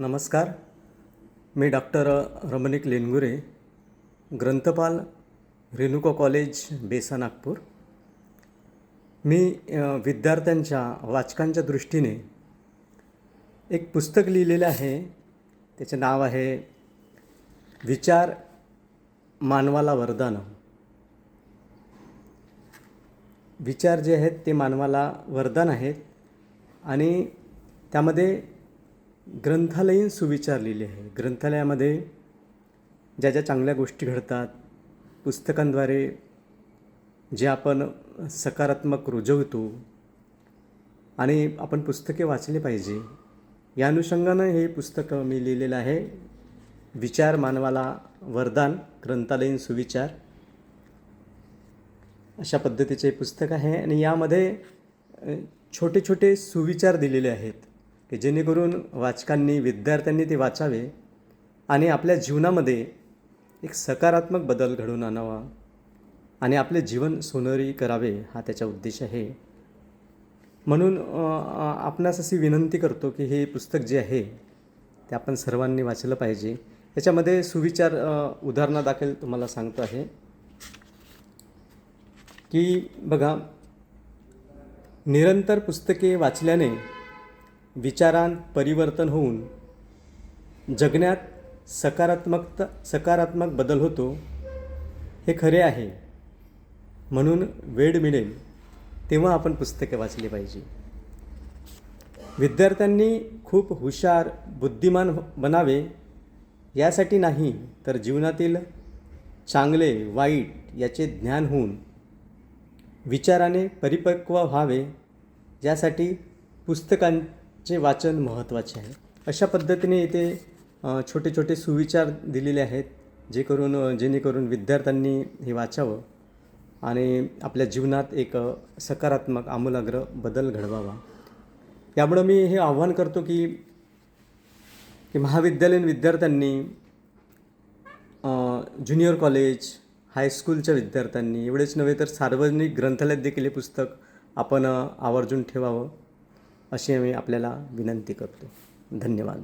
नमस्कार. मी doctor Ramnik लेनगुरे, ग्रंथपाल, Renuka college, बेसा, नागपूर. मी विद्यार्थ्यांच्या वाचकांच्या दृष्टीने एक पुस्तक लिहिलेलं आहे. त्याचे नाव आहे विचार मानवाला वरदान. विचार जे आहेत ते मानवाला वरदान आहेत आणि त्यामध्ये ग्रंथालयीन सुविचार लिहिले आहे. ग्रंथालयामध्ये ज्या ज्या चांगल्या गोष्टी घडतात, पुस्तकांद्वारे जे आपण सकारात्मक रुजवतो आणि आपण पुस्तके वाचले पाहिजे, या अनुषंगानं हे पुस्तक मी लिहिलेलं आहे. विचार मानवाला वरदान, ग्रंथालयीन सुविचार, अशा पद्धतीचे पुस्तक आहे. आणि यामध्ये छोटे छोटे सुविचार दिलेले आहेत की जेणेकरून वाचकांनी, विद्यार्थ्यांनी ते वाचावे आणि आपल्या जीवनामध्ये एक सकारात्मक बदल घडवून आणावा आणि आपले जीवन सोनेरी करावे, हा त्याचा उद्देश आहे. म्हणून आपणास अशी विनंती करतो की हे पुस्तक जे आहे ते आपण सर्वांनी वाचलं पाहिजे. याच्यामध्ये सुविचार उदाहरणादाखल तुम्हाला सांगतो आहे की बघा, निरंतर पुस्तके वाचल्याने विचारांत परिवर्तन होऊन जगण्यात सकारात्मक बदल होतो, हे खरे आहे. म्हणून वेळ मिळेल तेव्हा आपण पुस्तके वाचली पाहिजे. विद्यार्थ्यांनी खूप हुशार, बुद्धिमान बनावे यासाठी नाही, तर जीवनातील चांगले वाईट याचे ज्ञान होऊन विचाराने परिपक्व व्हावे, यासाठी पुस्तकांचे वाचन महत्त्वाचे आहे. अशा पद्धतीने इथे छोटे छोटे सुविचार दिलेले आहेत, जेणेकरून विद्यार्थ्यांनी हे वाचावं आणि आपल्या जीवनात एक सकारात्मक आमूलाग्र बदल घडवावा. यामुळं मी हे आव्हान करतो की महाविद्यालयीन विद्यार्थ्यांनी, ज्युनियर कॉलेज, हायस्कूलच्या विद्यार्थ्यांनी, एवढेच नव्हे तर सार्वजनिक ग्रंथालयात देखील हे पुस्तक आपण आवर्जून ठेवावं, अशी मी आपल्याला विनंती करतो. धन्यवाद.